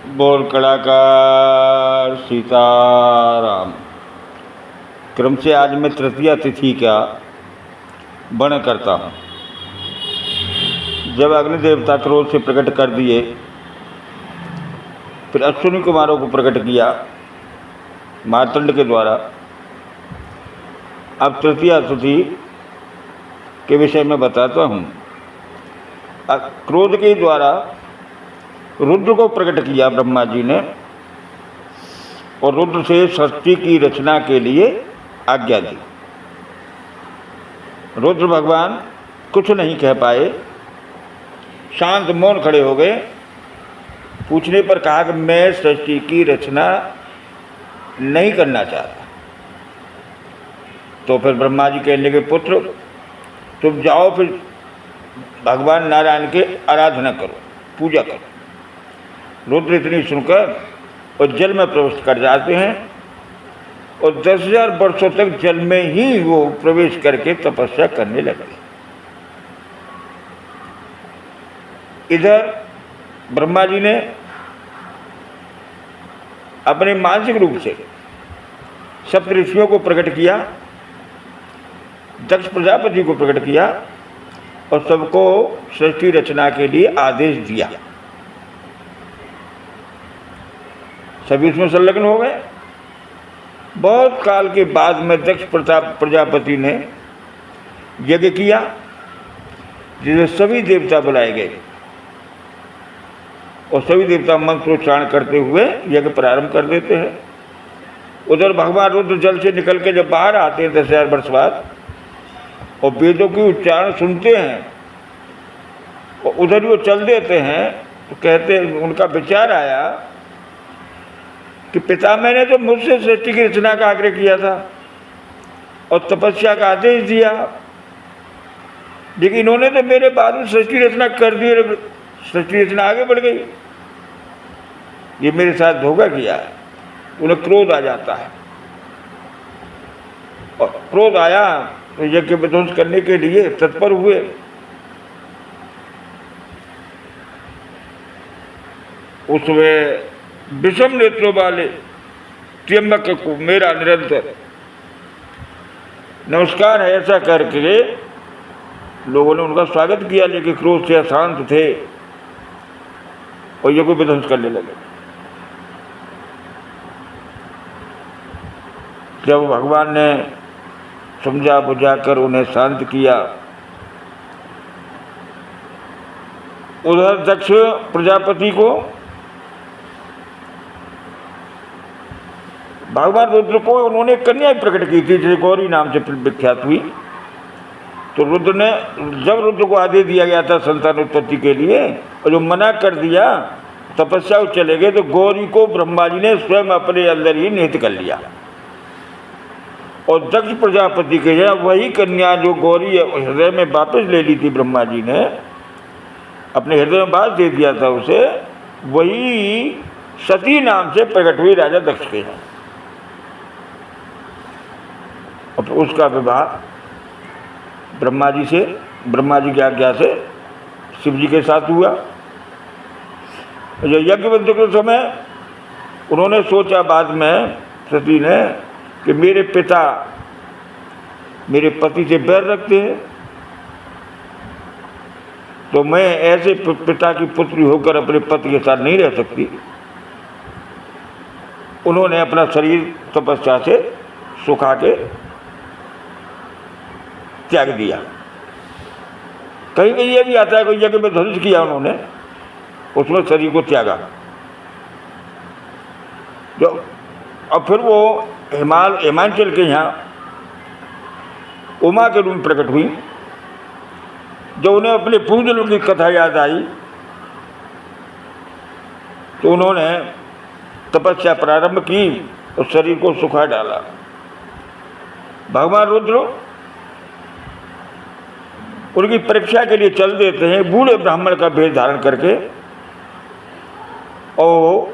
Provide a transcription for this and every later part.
बोल कलाकार सीताराम। क्रम से आज मैं तृतीया तिथि का वर्णन करता हूँ। जब अग्नि देवता क्रोध से प्रकट कर दिए, फिर अश्विनी कुमारों को प्रकट किया मार्तंड के द्वारा। अब तृतीया तिथि के विषय में बताता हूँ। क्रोध के द्वारा रुद्र को प्रकट किया ब्रह्मा जी ने, और रुद्र से सृष्टि की रचना के लिए आज्ञा दी। रुद्र भगवान कुछ नहीं कह पाए, शांत मौन खड़े हो गए। पूछने पर कहा कि मैं सृष्टि की रचना नहीं करना चाहता। तो फिर ब्रह्मा जी कहने के पुत्र, तुम जाओ फिर भगवान नारायण के आराधना करो, पूजा करो। रुद्र इतनी सुनकर और जल में प्रवेश कर जाते हैं, और 10,000 वर्षों तक जल में ही वो प्रवेश करके तपस्या करने लगे। इधर ब्रह्मा जी ने अपने मानसिक रूप से सप्त ऋषियों को प्रकट किया, दक्ष प्रजापति को प्रकट किया, और सबको सृष्टि रचना के लिए आदेश दिया। सभी उसमें संलग्न हो गए। बहुत काल के बाद में दक्ष प्रजापति ने यज्ञ किया, जिसमें सभी देवता बुलाए गए, और सभी देवता मंत्रोच्चारण करते हुए यज्ञ प्रारंभ कर देते हैं। उधर भगवान रुद्र जल से निकल के जब बाहर आते हैं 10,000 वर्ष बाद, और वेदों की उच्चारण सुनते हैं, और उधर वो चल देते हैं, तो कहते हैं, उनका विचार आया कि पितामह ने तो मुझसे सृष्टि की रचना का आग्रह किया था और तपस्या का आदेश दिया, लेकिन इन्होंने तो मेरे बाद में सृष्टि रचना कर दी, सृष्टि रचना आगे बढ़ गई। ये मेरे साथ धोखा किया है। उन्हें क्रोध आ जाता है, और क्रोध आया तो यज्ञ विध्वंस करने के लिए तत्पर हुए। उसमें विषम नेत्रों वाले त्र्यंबक को मेरा निरंतर नमस्कार है, ऐसा करके लोगों ने उनका स्वागत किया, लेकिन क्रोध से अशांत थे और यज्ञ विध्वंस करने लगे। जब भगवान ने समझा बुझाकर उन्हें शांत किया, उधर दक्ष प्रजापति को भगवान रुद्र को उन्होंने कन्या प्रकट की थी, जिसे गौरी नाम से विख्यात हुई। तो रुद्र ने, जब रुद्र को आदेश दिया गया था संतान उत्पत्ति के लिए, और जो मना कर दिया, तपस्या चले गए, तो गौरी को ब्रह्मा जी ने स्वयं अपने अंदर ही निहित कर लिया। और दक्ष प्रजापति के यहाँ वही कन्या जो गौरी हृदय में वापस ले ली थी, ब्रह्मा जी ने अपने हृदय में वापस दे दिया था उसे, वही सती नाम से प्रकट हुई राजा दक्ष के यहाँ। और उसका विवाह ब्रह्मा जी की आज्ञा से शिव जी के साथ हुआ। जो यज्ञ बंधु के समय उन्होंने सोचा बाद में सती ने कि मेरे पिता मेरे पति से बैर रखते हैं, तो मैं ऐसे पिता की पुत्री होकर अपने पति के साथ नहीं रह सकती। उन्होंने अपना शरीर तपस्या से सुखा के त्याग दिया। कहीं कहीं ये भी आता है कि यज्ञ में ध्वंस किया उन्होंने, उसमें शरीर को त्यागा। जो अब फिर वो हिमाचल के यहाँ उमा के रूप में प्रकट हुई। जब उन्हें अपने पूर्वजन्म की कथा याद आई, तो उन्होंने तपस्या प्रारंभ की और शरीर को सुखा डाला। भगवान रुद्र उनकी परीक्षा के लिए चल देते हैं, बूढ़े ब्राह्मण का भेष धारण करके, और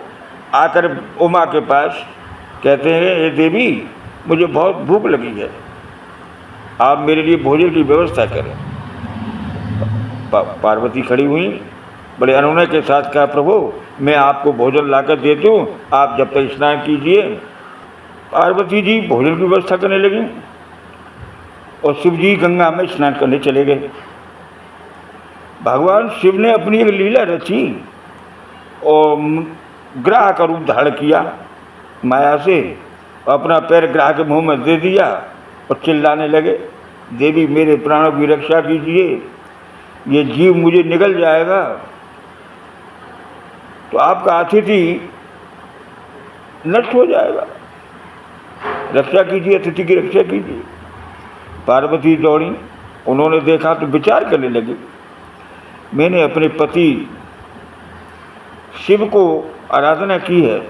आकर उमा के पास कहते हैं, हे देवी, मुझे बहुत भूख लगी है, आप मेरे लिए भोजन की व्यवस्था करें। पार्वती खड़ी हुई, बड़े अनुनय के साथ कहा, प्रभु मैं आपको भोजन लाकर देती हूँ, आप जब तक स्नान कीजिए। पार्वती जी भोजन की व्यवस्था करने लगी और शिव जी गंगा में स्नान करने चले गए। भगवान शिव ने अपनी एक लीला रची और ग्राह का रूप धारण किया माया से, अपना पैर ग्राह के मुंह में दे दिया और चिल्लाने लगे, देवी मेरे प्राणों की रक्षा कीजिए, ये जीव मुझे निगल जाएगा। तो आपका अतिथि नष्ट हो जाएगा, रक्षा कीजिए, अतिथि की रक्षा कीजिए। पार्वती दौड़ी, उन्होंने देखा तो विचार करने लगी, मैंने अपने पति शिव को आराधना की है,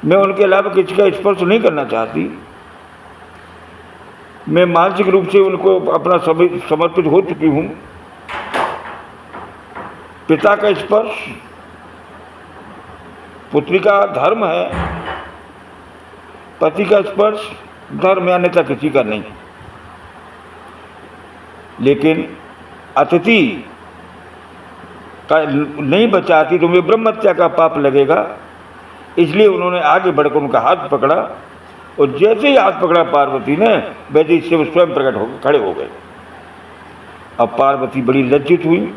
मैं उनके अलावा किसी का स्पर्श नहीं करना चाहती। मैं मानसिक रूप से उनको अपना समर्पित हो चुकी हूँ। पिता का स्पर्श पुत्री का धर्म है, पति का स्पर्श धर्म है, अन्यथा किसी का नहीं। लेकिन अतिथि का नहीं बचाती तो मुझे ब्रह्म हत्या का पाप लगेगा। इसलिए उन्होंने आगे बढ़कर उनका हाथ पकड़ा और जैसे ही हाथ पकड़ा पार्वती ने, वैसे ही शिव स्वयं प्रकट होकर खड़े हो गए। अब पार्वती बड़ी लज्जित हुई,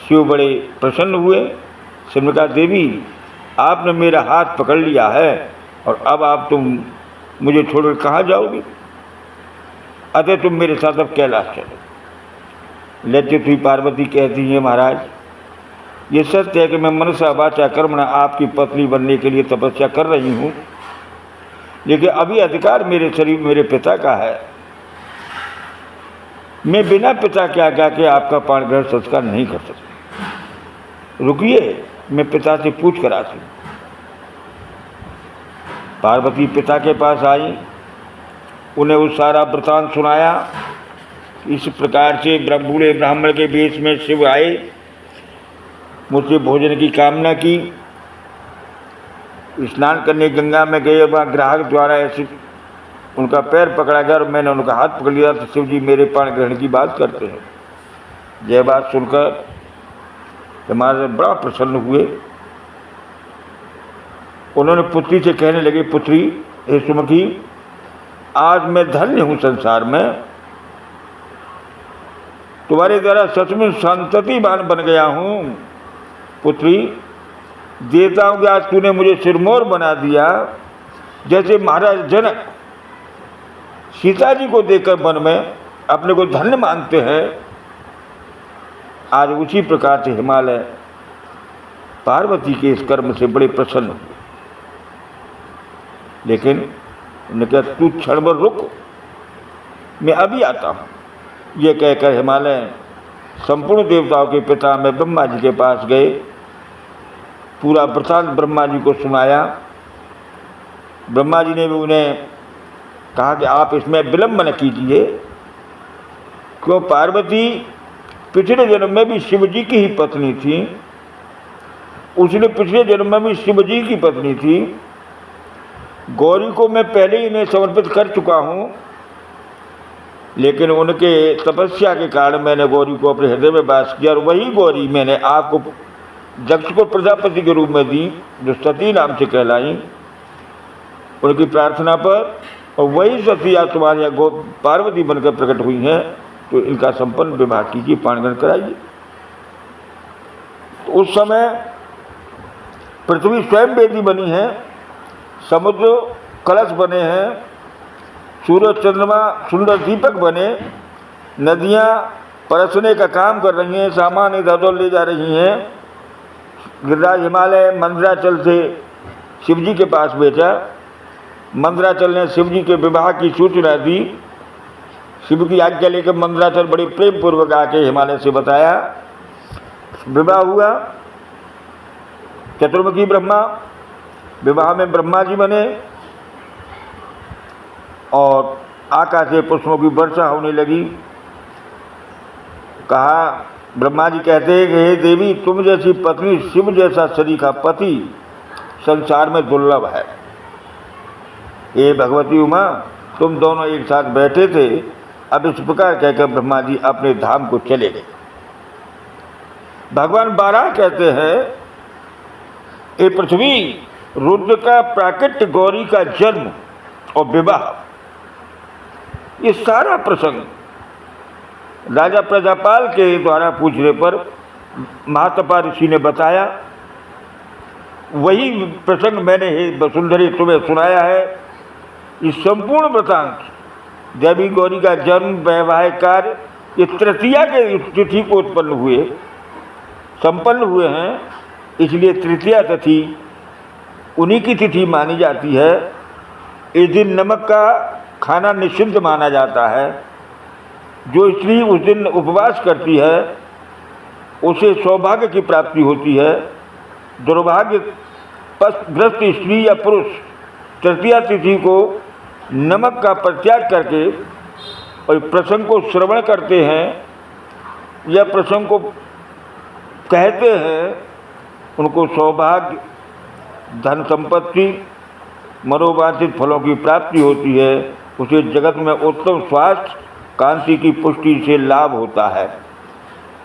शिव बड़े प्रसन्न हुए। शिव ने कहा, देवी आपने मेरा हाथ पकड़ लिया है और अब आप तुम मुझे छोड़कर कहाँ जाओगी? अतः तुम मेरे साथ अब कैलाश चलो। लज्जित हुई पार्वती कहती है, महाराज ये सत्य है कि मैं मनसा वाचा कर्मणा आपकी पत्नी बनने के लिए तपस्या कर रही हूँ, लेकिन अभी अधिकार मेरे शरीर मेरे पिता का है। मैं बिना पिता के आज्ञा के आपका पाण ग्रहण संस्कार नहीं कर सकता। रुकिए, मैं पिता से पूछ कर आती हूँ। पार्वती पिता के पास आई, उन्हें वो सारा वृतांत सुनाया। इस प्रकार से बूढ़े ब्राह्मण के वेश में शिव आए, मुझसे भोजन की कामना की, स्नान करने गंगा में गए। वहाँ ग्राहक द्वारा ऐसे उनका पैर पकड़ा गया और मैंने उनका हाथ पकड़ लिया तो शिव जी मेरे पाण ग्रहण की बात करते हैं। यह बात सुनकर हमारे बड़ा प्रसन्न हुए। उन्होंने पुत्री से कहने लगे, पुत्री हे सुमुखी, आज मैं धन्य हूँ संसार में, तुम्हारे द्वारा सचमुच संततिवान बन गया हूँ। पुत्री, देता हूँ कि आज तूने मुझे सिरमौर बना दिया। जैसे महाराज जनक सीता जी को देखकर वन में अपने को धन्य मानते हैं, आज उसी प्रकार से हिमालय पार्वती के इस कर्म से बड़े प्रसन्न हुए। लेकिन उन्होंने कहा, तू क्षण भर रुक, मैं अभी आता हूँ। ये कहकर हिमालय संपूर्ण देवताओं के पिता में ब्रह्मा जी के पास गए, पूरा वृतांत ब्रह्मा जी को सुनाया। ब्रह्मा जी ने भी उन्हें कहा कि आप इसमें विलंब न कीजिए, क्यों पार्वती पिछले जन्म में भी शिव जी की ही पत्नी थी, उसने पिछले जन्म में भी शिव जी की पत्नी थी। गौरी को मैं पहले ही इन्हें समर्पित कर चुका हूँ, लेकिन उनके तपस्या के कारण मैंने गौरी को अपने हृदय में वास किया और वही गौरी मैंने आपको दक्ष को प्रजापति के रूप में दी, जो सती नाम से कहलाई, उनकी प्रार्थना पर। और वही सती आज तुम्हारे यहाँ पार्वती बनकर प्रकट हुई हैं, तो इनका संपन्न विवाह कीजिए, पाणग्रहण कराइए। तो उस समय पृथ्वी स्वयं वेदी बनी है, समुद्र कलश बने हैं, सूरज चंद्रमा सुंदर दीपक बने, नदियाँ परसने का काम कर रही हैं, सामान इधर उधर ले जा रही हैं। गिरिराज हिमालय मंदराचल से शिव जी के पास भेजा। मंदराचल ने शिव जी के विवाह की सूचना दी। शिव की आज्ञा लेकर मंदराचल बड़े प्रेम पूर्वक आके हिमालय से बताया। विवाह हुआ। चतुर्मुखी ब्रह्मा, विवाह में ब्रह्मा जी बने और आकाश से पुष्पों की वर्षा होने लगी। कहा, ब्रह्मा जी कहते हैं कि हे देवी, तुम जैसी पत्नी, शिव जैसा सरीखा पति संसार में दुर्लभ है। हे भगवती उमा, तुम दोनों एक साथ बैठे थे। अब इस प्रकार कहकर ब्रह्मा जी अपने धाम को चले गए। भगवान बारह कहते हैं, ये पृथ्वी रुद्र का प्राकट्य, गौरी का जन्म और विवाह, ये सारा प्रसंग राजा प्रजापाल के द्वारा पूछने पर महातपा ऋषि ने बताया। वही प्रसंग मैंने हे वसुंधरी तुम्हें सुनाया है। इस संपूर्ण वृतांत देवी गौरी का जन्म, वैवाहिक कार्य, ये तृतीया के तिथि को उत्पन्न हुए, संपन्न हुए हैं, इसलिए तृतीया तिथि उन्हीं की तिथि मानी जाती है। इस दिन नमक का खाना निषिद्ध माना जाता है। जो स्त्री उस दिन उपवास करती है उसे सौभाग्य की प्राप्ति होती है। दुर्भाग्यग्रस्त स्त्री या पुरुष तृतीया तिथि को नमक का परित्याग करके और प्रसंग को श्रवण करते हैं या प्रसंग को कहते हैं, उनको सौभाग्य, धन संपत्ति, मनोवांछित फलों की प्राप्ति होती है। उसे जगत में उत्तम स्वास्थ्य, कांति की पुष्टि से लाभ होता है।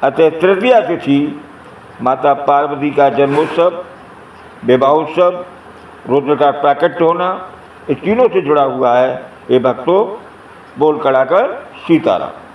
अतः तृतीया तिथि माता पार्वती का जन्मोत्सव, विवाहोत्सव, रुद्र का प्राकट्य होना, इस तीनों से जुड़ा हुआ है। ये भक्तों, बोल कड़ाकर सीताराम।